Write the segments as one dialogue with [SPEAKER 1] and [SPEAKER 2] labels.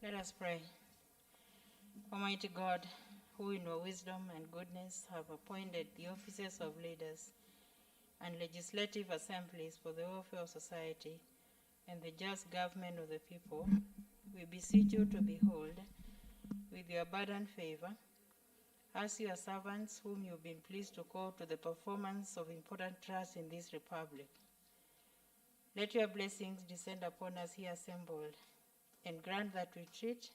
[SPEAKER 1] Let us pray. Almighty God, who in your wisdom and goodness have appointed the offices of leaders and legislative assemblies for the welfare of society and the just government of the people, we beseech you to behold with your abundant favor as your servants whom you've been pleased to call to the performance of important tasks in this republic. Let your blessings descend upon us here assembled, and grant that we treat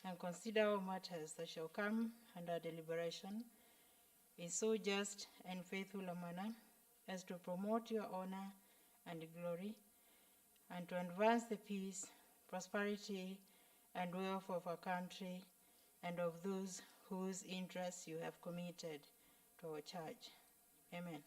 [SPEAKER 1] and consider all matters that shall come under deliberation in so just and faithful a manner as to promote your honor and glory, and to advance the peace, prosperity, and wealth of our country and of those whose interests you have committed to our church. Amen.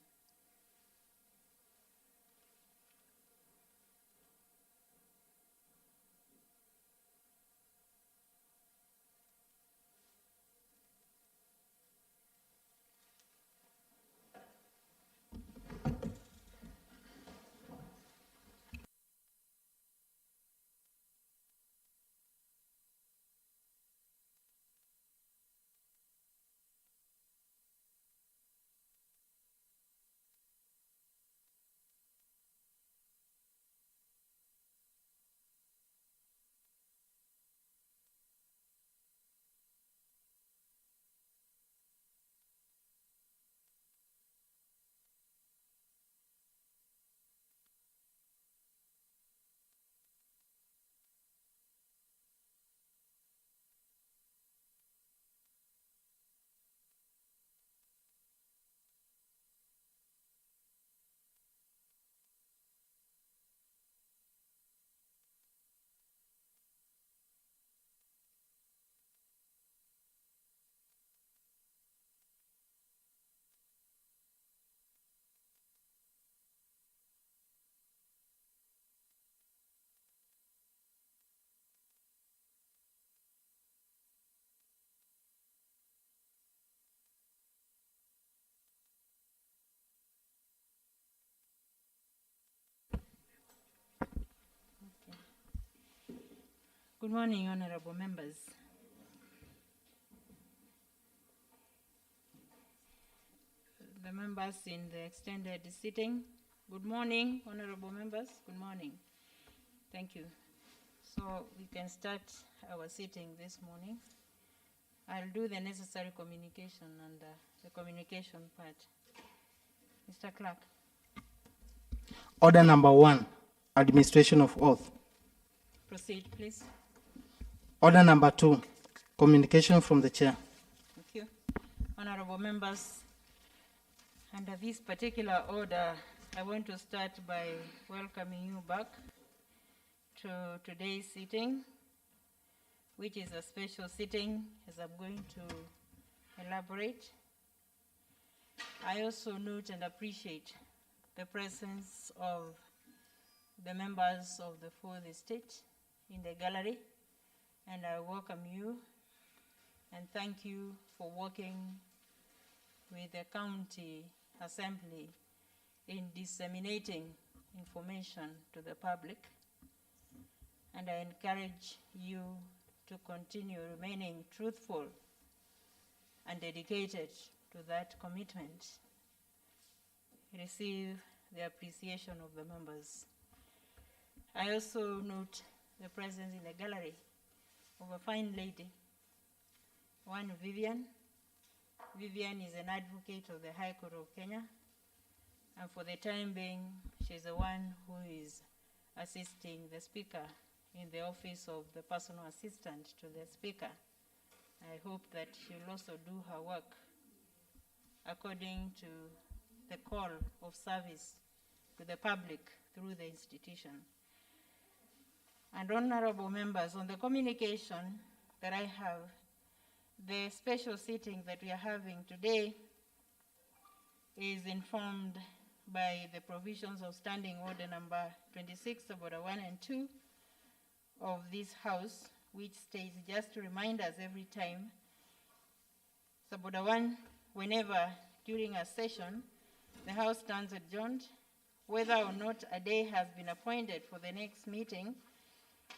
[SPEAKER 1] Good morning, honorable members. The members in the extended sitting, good morning, honorable members. Good morning. Thank you. So we can start our sitting this morning. I'll do the necessary communication and the communication part. Mr. Clerk.
[SPEAKER 2] Order number 1, administration of oath.
[SPEAKER 1] Proceed, please.
[SPEAKER 2] Order number 2, communication from the chair.
[SPEAKER 1] Thank you. Honorable members, under this particular order, I want to start by welcoming you back to today's sitting, which is a special sitting, as I'm going to elaborate. I also note and appreciate the presence of the members of the fourth estate in the gallery, and I welcome you and thank you for working with the county assembly in disseminating information to the public, and I encourage you to continue remaining truthful and dedicated to that commitment. Receive the appreciation of the members. I also note the presence in the gallery of a fine lady, one Vivian. Vivian is an advocate of the High Court of Kenya, and for the time being, she's the one who is assisting the Speaker in the office of the personal assistant to the Speaker. I hope that she'll also do her work according to the call of service to the public through the institution. And honorable members, on the communication that I have, the special sitting that we are having today is informed by the provisions of Standing Order number 26 of Order 1 and 2 of this House, which states, just to remind us every time, Order 1, whenever during a session the House stands adjourned, whether or not a day has been appointed for the next meeting,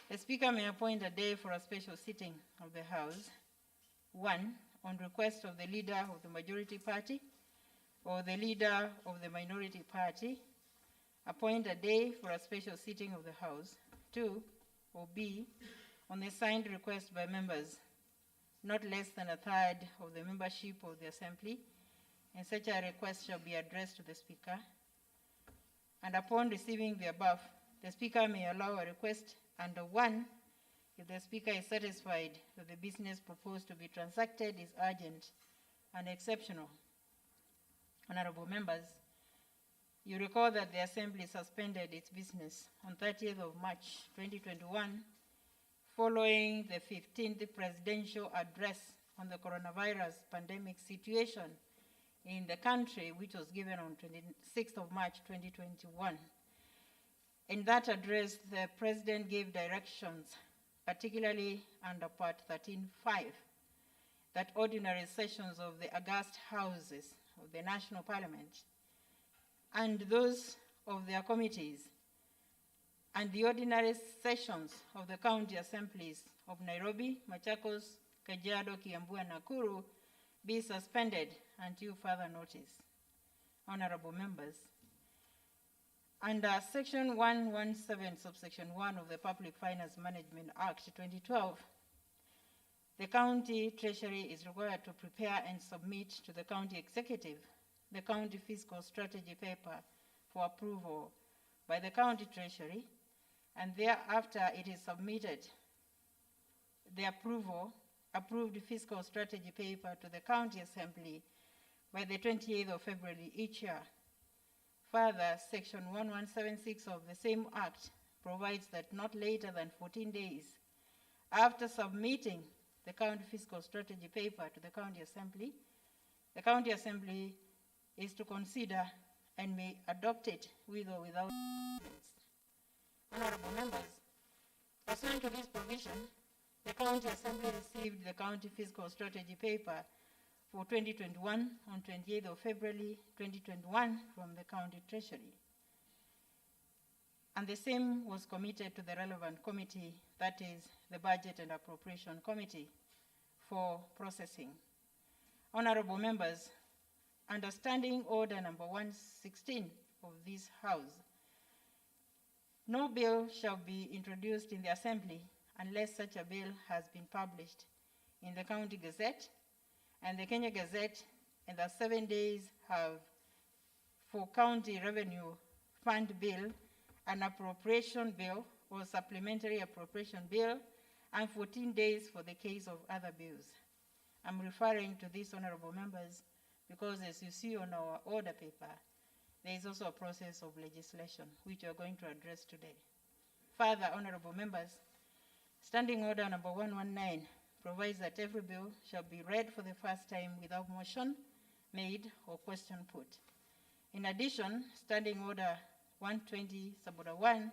[SPEAKER 1] The Speaker may appoint a day for a special sitting of the House. 1, on request of the leader of the majority party or the leader of the minority party, appoint a day for a special sitting of the House. 2, or B, on the signed request by members, not less than a third of the membership of the Assembly, and such a request shall be addressed to the Speaker. And upon receiving the above, the Speaker may allow a request under 1 if the Speaker is satisfied that the business proposed to be transacted is urgent and exceptional. Honorable members, you recall that the Assembly suspended its business on 30th of March 2021 following the 15th presidential address on the coronavirus pandemic situation in the country, which was given on 26th of March 2021. In that address, the President gave directions, particularly under Part 13.5, that ordinary sessions of the august houses of the National Parliament and those of their committees and the ordinary sessions of the county assemblies of Nairobi, Machakos, Kajiado, Kiambu, and Nakuru be suspended until further notice. Honorable members, under Section 117, subsection 1 of the Public Finance Management Act 2012, the county treasury is required to prepare and submit to the county executive the county fiscal strategy paper for approval by the county treasury, and thereafter it is submitted the approved fiscal strategy paper to the county assembly by the 28th of February each year. Further, Section 1176 of the same Act provides that not later than 14 days after submitting the county fiscal strategy paper to the county assembly is to consider and may adopt it with or without amendments. Honorable members, pursuant to this provision, the county assembly received the county fiscal strategy paper for 2021 on 28th of February 2021 from the county treasury. And the same was committed to the relevant committee, that is the Budget and Appropriation Committee, for processing. Honorable members, under Standing Order number 116 of this House, no bill shall be introduced in the Assembly unless such a bill has been published in the County Gazette and the Kenya Gazette, and that 7 days have for County Revenue Fund Bill, an appropriation bill or supplementary appropriation bill, and 14 days for the case of other bills. I'm referring to this, honorable members, because as you see on our order paper, there is also a process of legislation which we are going to address today. Further, honorable members, Standing Order number 119 provides that every bill shall be read for the first time without motion made or question put. In addition, Standing Order 120 Suborder 1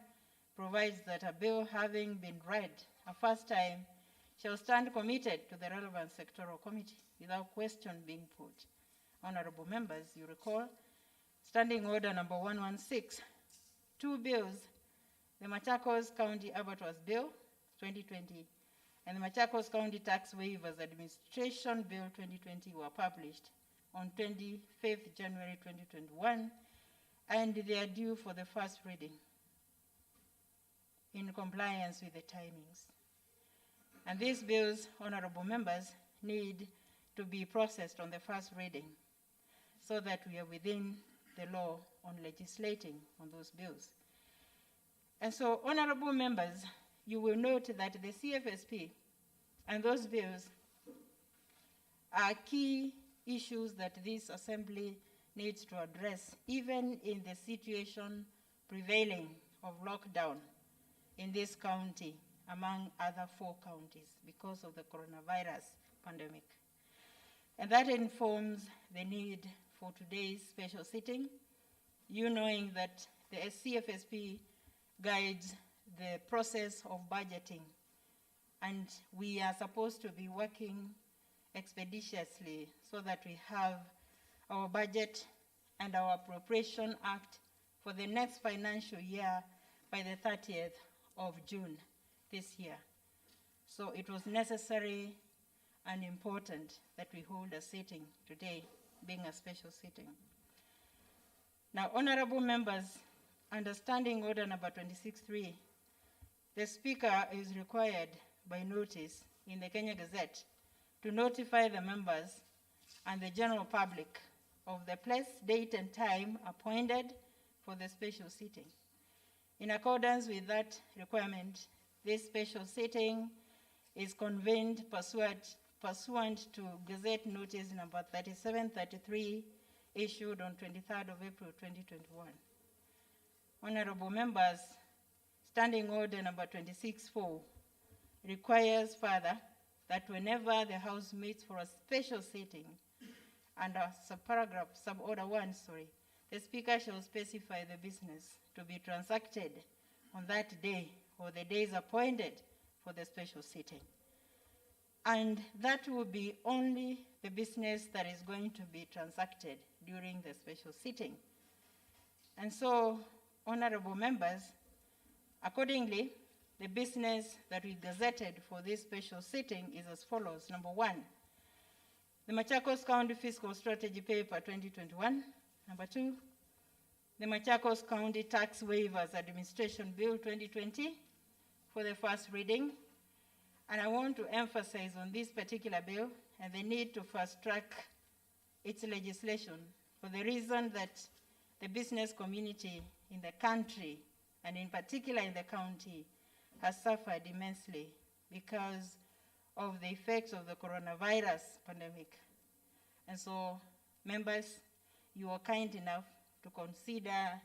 [SPEAKER 1] provides that a bill having been read a first time shall stand committed to the relevant sectoral committee without question being put. Honorable members, you recall Standing Order number 116, 2 bills, the Machakos County Abattoirs Bill 2020 and the Machakos County Tax Waivers Administration Bill 2020 were published on 25th January 2021, and they are due for the first reading in compliance with the timings. And these bills, honorable members, need to be processed on the first reading so that we are within the law on legislating on those bills. And so, honorable members, you will note that the CFSP and those bills are key issues that this assembly needs to address, even in the situation prevailing of lockdown in this county, among other 4 counties, because of the coronavirus pandemic. And that informs the need for today's special sitting, you knowing that the CFSP guides the process of budgeting, and we are supposed to be working expeditiously so that we have our budget and our appropriation act for the next financial year by the 30th of June this year. So it was necessary and important that we hold a sitting today, being a special sitting. Now, honorable members, under Standing Order number 26.3, the Speaker is required by notice in the Kenya Gazette to notify the members and the general public of the place, date, and time appointed for the special sitting. In accordance with that requirement, this special sitting is convened pursuant to Gazette Notice number 3733, issued on 23rd of April 2021. Honorable members, Standing Order number 26.4 requires further that whenever the House meets for a special sitting, under suborder 1, the Speaker shall specify the business to be transacted on that day or the days appointed for the special sitting. And that will be only the business that is going to be transacted during the special sitting. And so, honorable members, accordingly, the business that we gazetted for this special sitting is as follows. Number 1, the Machakos County Fiscal Strategy Paper 2021. Number 2, the Machakos County Tax Waivers Administration Bill 2020 for the first reading. And I want to emphasize on this particular bill and the need to fast track its legislation for the reason that the business community in the country, and in particular in the county, has suffered immensely because of the effects of the coronavirus pandemic. And so, members, you are kind enough to consider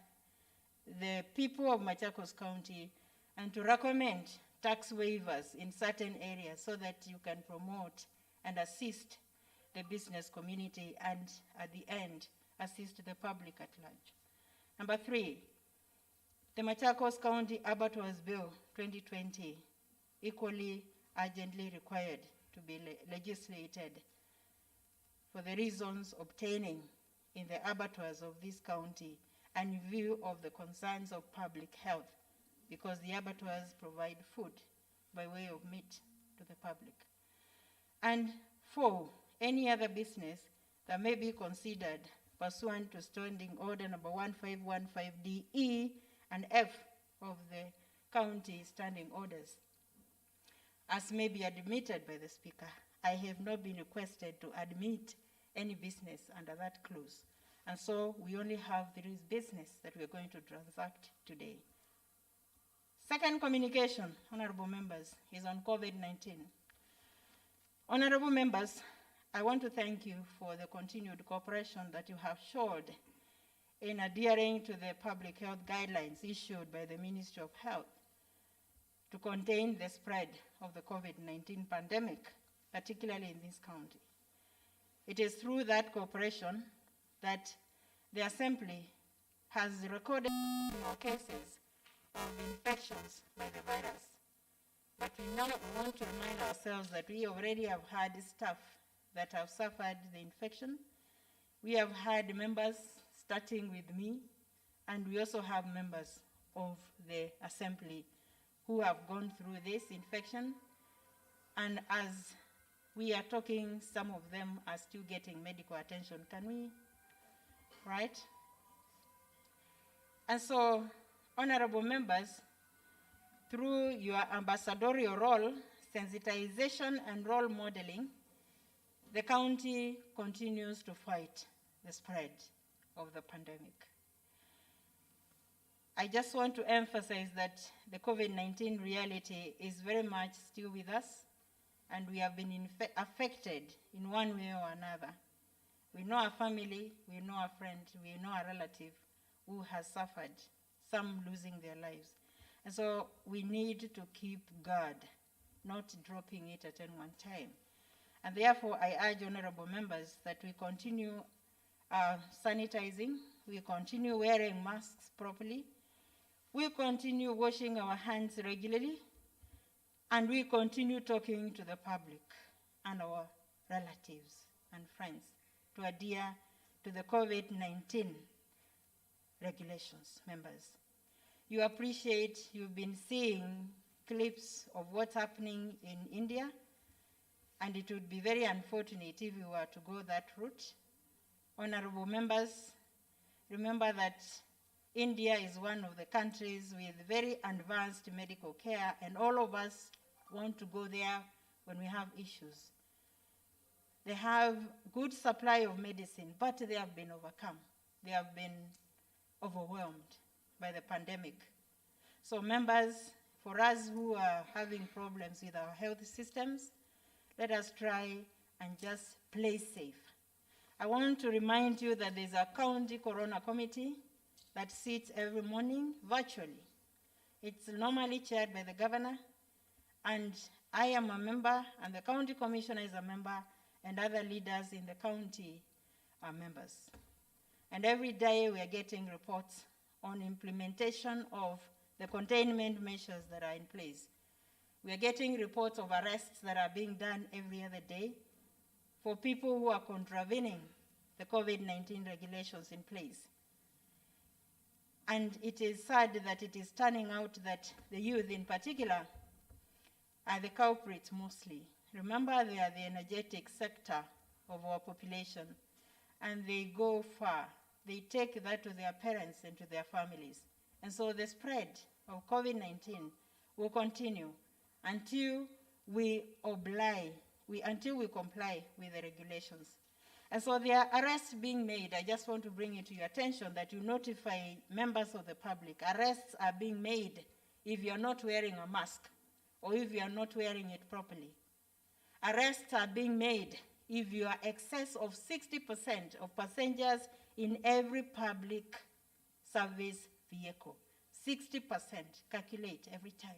[SPEAKER 1] the people of Machakos County and to recommend tax waivers in certain areas so that you can promote and assist the business community and, at the end, assist the public at large. Number 3, the Machakos County Abattoirs Bill 2020, equally urgently required to be legislated for the reasons obtaining in the abattoirs of this county and in view of the concerns of public health, because the abattoirs provide food by way of meat to the public. And 4, any other business that may be considered pursuant to Standing Order number 1515 DE and F of the county standing orders, as may be admitted by the Speaker. I have not been requested to admit any business under that clause. And so we only have 3 business that we are going to transact today. Second communication, honorable members, is on COVID-19. Honorable members, I want to thank you for the continued cooperation that you have showed in adhering to the public health guidelines issued by the Ministry of Health to contain the spread of the COVID-19 pandemic, particularly in this county. It is through that cooperation that the Assembly has recorded more cases of infections by the virus. But we now want to remind ourselves that we already have had staff that have suffered the infection. We have had members, starting with me, and we also have members of the Assembly who have gone through this infection. And as we are talking, some of them are still getting medical attention. Can we? Right? And so, honorable members, through your ambassadorial role, sensitization, and role modeling, the county continues to fight the spread of the pandemic. I just want to emphasize that the COVID-19 reality is very much still with us, and we have been affected in one way or another. We know a family, we know a friend, we know a relative who has suffered, some losing their lives. And so we need to keep guard, not dropping it at any one time. And therefore, I urge honorable members that we continue sanitizing, we continue wearing masks properly, we continue washing our hands regularly, and we continue talking to the public and our relatives and friends to adhere to the COVID-19 regulations, members. You appreciate, you've been seeing clips of what's happening in India, and it would be very unfortunate if we were to go that route. Honorable members, remember that India is one of the countries with very advanced medical care, and all of us want to go there when we have issues. They have good supply of medicine, but they have been overcome. They have been overwhelmed by the pandemic. So members, for us who are having problems with our health systems, let us try and just play safe. I want to remind you that there's a county corona committee that sits every morning virtually. It's normally chaired by the governor, and I am a member, and the county commissioner is a member, and other leaders in the county are members. And every day we are getting reports on implementation of the containment measures that are in place. We are getting reports of arrests that are being done every other day for people who are contravening the COVID-19 regulations in place. And it is sad that it is turning out that the youth in particular are the culprits mostly. Remember, they are the energetic sector of our population, and they go far. They take that to their parents and to their families. And so the spread of COVID-19 will continue until we comply with the regulations. And so there are arrests being made. I just want to bring it to your attention that you notify members of the public. Arrests are being made if you're not wearing a mask or if you're not wearing it properly. Arrests are being made if you are excess of 60% of passengers in every public service vehicle. 60%, calculate every time.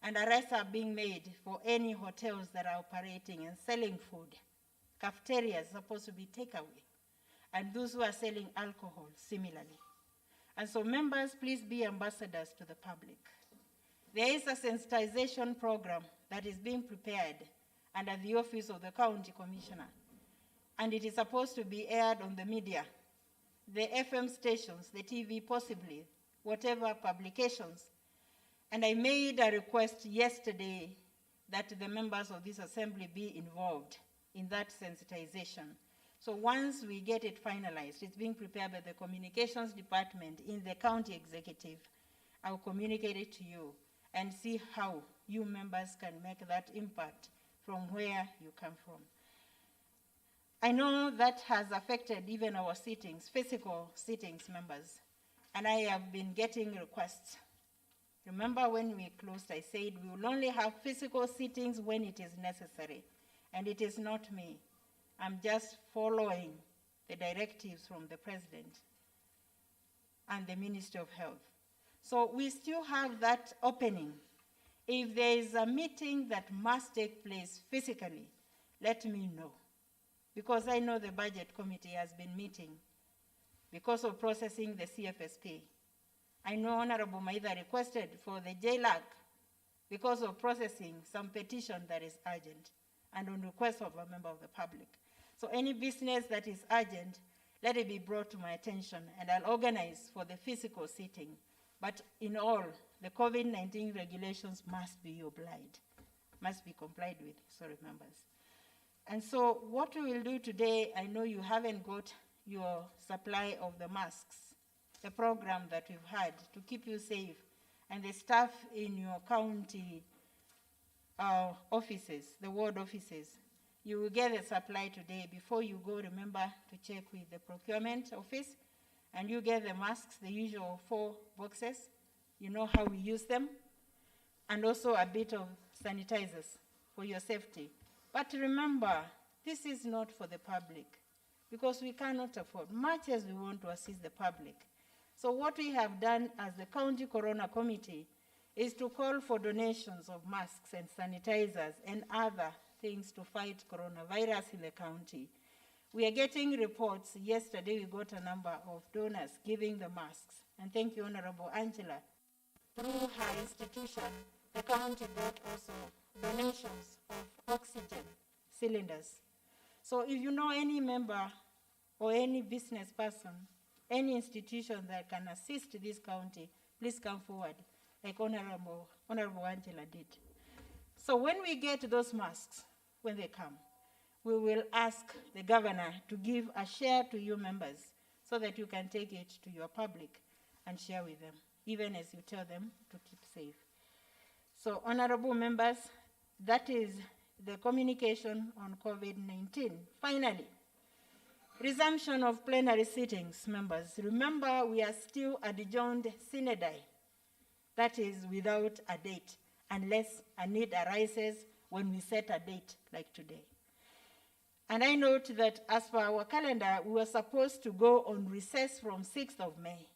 [SPEAKER 1] And arrests are being made for any hotels that are operating and selling food. Cafeterias are supposed to be takeaway. And those who are selling alcohol, similarly. And so members, please be ambassadors to the public. There is a sensitization program that is being prepared under the office of the county commissioner. And it is supposed to be aired on the media, the FM stations, the TV possibly, whatever publications. And I made a request yesterday that the members of this assembly be involved in that sensitization. So once we get it finalized, it's being prepared by the communications department in the county executive. I'll communicate it to you and see how you members can make that impact from where you come from. I know that has affected even our sittings, physical sittings members, and I have been getting requests. Remember when we closed, I said we will only have physical sittings when it is necessary, and it is not me. I'm just following the directives from the President and the Ministry of Health. So we still have that opening. If there is a meeting that must take place physically, let me know. Because I know the Budget Committee has been meeting because of processing the CFSP. I know Honorable Maida requested for the JLAC because of processing some petition that is urgent and on request of a member of the public. So any business that is urgent, let it be brought to my attention and I'll organize for the physical sitting. But in all, the COVID-19 regulations must be complied with, sorry, members. And so what we will do today, I know you haven't got your supply of the masks, the program that we've had to keep you safe, and the staff in your county offices, the ward offices, you will get the supply today. Before you go, remember to check with the procurement office, and you get the masks, the usual 4 boxes. You know how we use them, and also a bit of sanitizers for your safety. But remember, this is not for the public because we cannot afford, much as we want to assist the public. So what we have done as the County Corona Committee is to call for donations of masks and sanitizers and other things to fight coronavirus in the county. We are getting reports. Yesterday we got a number of donors giving the masks. And thank you, Honorable Angela. Through her institution, the county got also donations of oxygen cylinders. So if you know any member or any business person, any institution that can assist this county, please come forward. like Honorable Angela did. So when we get those masks, when they come, we will ask the governor to give a share to you members so that you can take it to your public and share with them, even as you tell them to keep safe. So honorable members, that is the communication on COVID-19. Finally, resumption of plenary sittings, members. Remember, we are still adjourned sine die. That is without a date, unless a need arises when we set a date like today. And I note that as per our calendar, we were supposed to go on recess from 6th of May.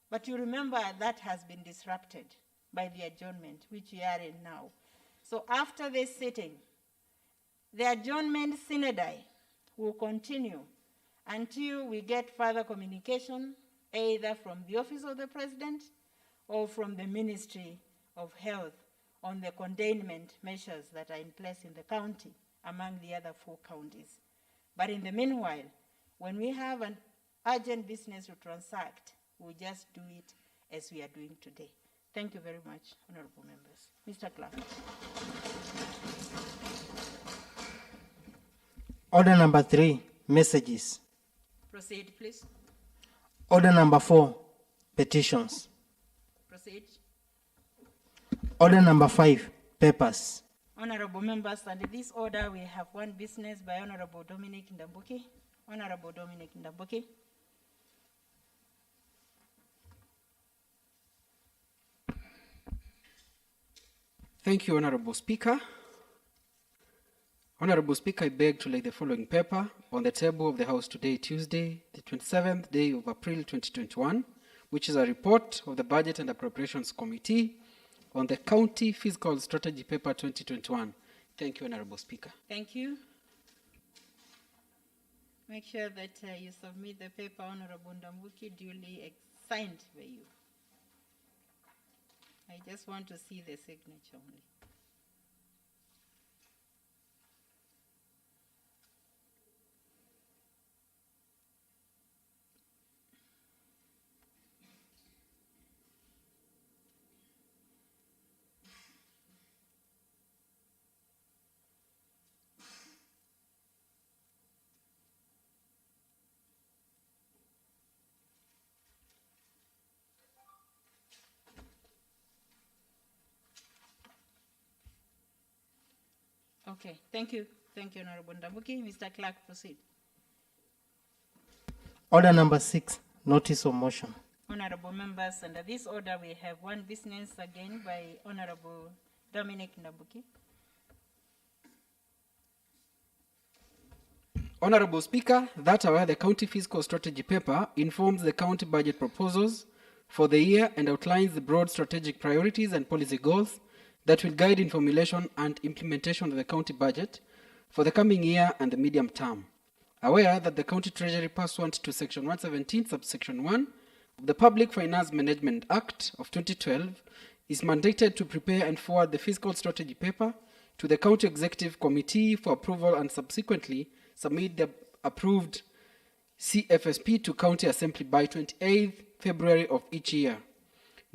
[SPEAKER 1] But you remember that has been disrupted by the adjournment, which we are in now. So after this sitting, the adjournment sine die will continue until we get further communication, either from the Office of the President or from the Ministry of Health on the containment measures that are in place in the county, among the other 4 counties. But in the meanwhile, when we have an urgent business to transact, we'll just do it as we are doing today. Thank you very much, honorable members. Mr. Clerk.
[SPEAKER 2] Order number 3, messages.
[SPEAKER 1] Proceed, please.
[SPEAKER 2] Order number 4, petitions.
[SPEAKER 1] Proceed.
[SPEAKER 2] Order number 5, papers.
[SPEAKER 1] Honorable members, under this order, we have one business by Honorable Dominic Ndambuki. Honorable Dominic Ndambuki.
[SPEAKER 3] Thank you, Honorable Speaker. Honorable Speaker, I beg to lay the following paper on the table of the House today, Tuesday, the 27th day of April 2021, which is a report of the Budget and Appropriations Committee on the County Fiscal Strategy Paper 2021. Thank you, Honorable Speaker.
[SPEAKER 1] Thank you. Make sure that you submit the paper, Honorable Ndambuki, duly signed by you. I just want to see the signature only. Okay, thank you. Thank you, Honorable Ndambuki. Mr. Clerk, proceed.
[SPEAKER 2] Order number 6, notice of motion.
[SPEAKER 1] Honorable members, under this order, we have one business again by Honorable Dominic Ndambuki.
[SPEAKER 3] Honorable Speaker, that where the County Fiscal Strategy Paper informs the county budget proposals for the year and outlines the broad strategic priorities and policy goals that will guide in formulation and implementation of the county budget for the coming year and the medium term. Aware that the County Treasury pursuant to Section 117, subsection 1 of the Public Finance Management Act of 2012 is mandated to prepare and forward the Fiscal Strategy Paper to the County Executive Committee for approval and subsequently submit the approved CFSP to County Assembly by 28th February of each year.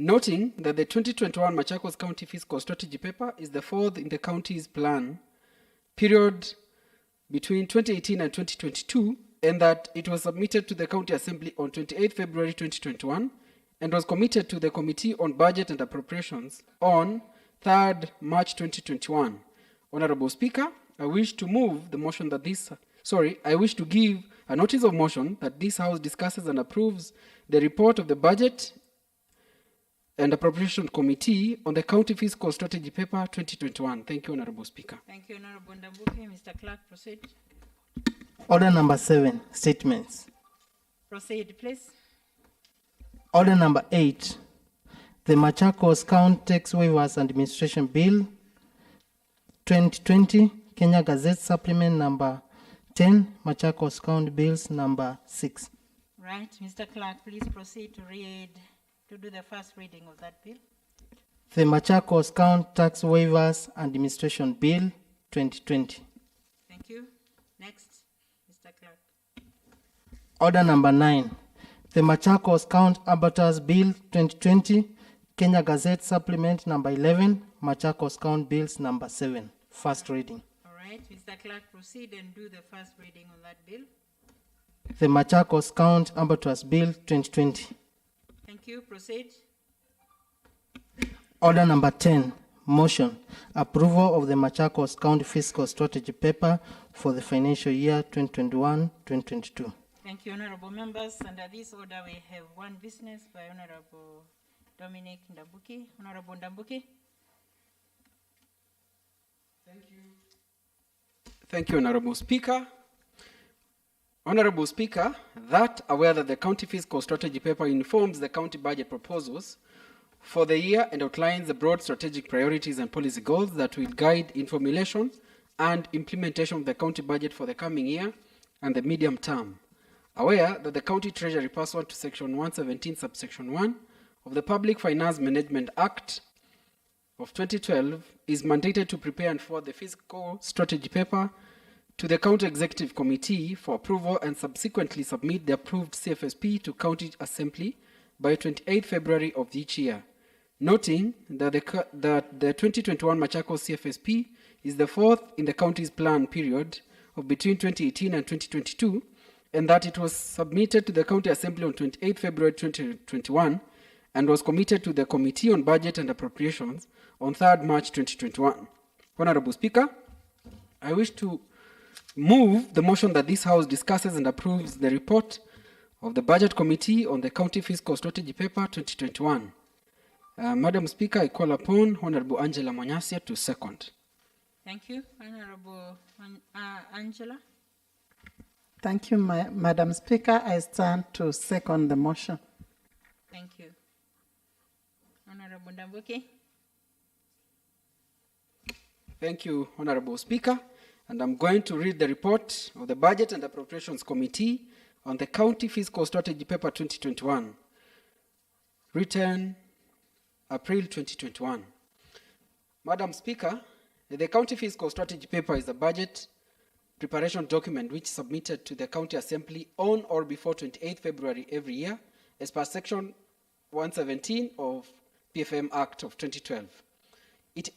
[SPEAKER 3] Noting that the 2021 Machacos County Fiscal Strategy Paper is the 4th in the county's plan period between 2018 and 2022, and that it was submitted to the County Assembly on 28 February 2021 and was committed to the Committee on Budget and Appropriations on 3rd March 2021. Honorable Speaker, I wish to give a notice of motion that this House discusses and approves the report of the Budget and Appropriation Committee on the County Fiscal Strategy Paper 2021. Thank you, Honorable Speaker.
[SPEAKER 1] Thank you, Honorable Ndambuki. Mr. Clerk, proceed.
[SPEAKER 2] Order number 7, statements.
[SPEAKER 1] Proceed, please.
[SPEAKER 2] Order number 8, the Machacos County Tax Waivers Administration Bill 2020, Kenya Gazette Supplement number 10, Machacos County Bills number 6.
[SPEAKER 1] Right, Mr. Clerk, please proceed to do the first reading of that bill.
[SPEAKER 2] The Machacos County Tax Waivers Administration Bill 2020.
[SPEAKER 1] Thank you. Next, Mr. Clerk.
[SPEAKER 2] Order number 9, the Machacos County Abattoirs Bill 2020, Kenya Gazette Supplement number 11, Machakos Count Bills number 7. First reading.
[SPEAKER 1] All right, Mr. Clerk, proceed and do the first reading on that bill.
[SPEAKER 2] The Machakos Count Omnibus Bill 2020.
[SPEAKER 1] Thank you. Proceed.
[SPEAKER 2] Order number 10, motion, approval of the Machakos County Fiscal Strategy Paper for the financial year 2021-2022.
[SPEAKER 1] Thank you, honorable members. Under this order, we have one business by Honorable Dominic Ndambuki. Honorable Ndambuki.
[SPEAKER 3] Thank you, Honorable Speaker. Honorable Speaker, that aware that the County Fiscal Strategy Paper informs the county budget proposals for the year and outlines the broad strategic priorities and policy goals that will guide in formulation and implementation of the county budget for the coming year and the medium term. Aware that the County Treasury, pursuant to Section 117, subsection 1 of the Public Finance Management Act of 2012, is mandated to prepare and forward the Fiscal Strategy Paper to the County Executive Committee for approval and subsequently submit the approved CFSP to County Assembly by 28 February of each year. Noting that the 2021 Machacos CFSP is the fourth in the county's plan period of between 2018 and 2022, and that it was submitted to the County Assembly on 28 February 2021 and was committed to the Committee on Budget and Appropriations on 3rd March 2021. Honorable Speaker, I wish to move the motion that this House discusses and approves the report of the Budget Committee on the County Fiscal Strategy Paper 2021. Madam Speaker, I call upon Honorable Angela Monyasia to second.
[SPEAKER 1] Thank you, Honorable Angela.
[SPEAKER 4] Thank you, Madam Speaker. I stand to second the motion.
[SPEAKER 1] Thank you. Honorable Ndambuki.
[SPEAKER 3] Thank you, Honorable Speaker. And I'm going to read the report of the Budget and Appropriations Committee on the County Fiscal Strategy Paper 2021, written April 2021. Madam Speaker, the County Fiscal Strategy Paper is a budget preparation document which is submitted to the County Assembly on or before 28 February every year as per Section 117 of PFM Act of 2012.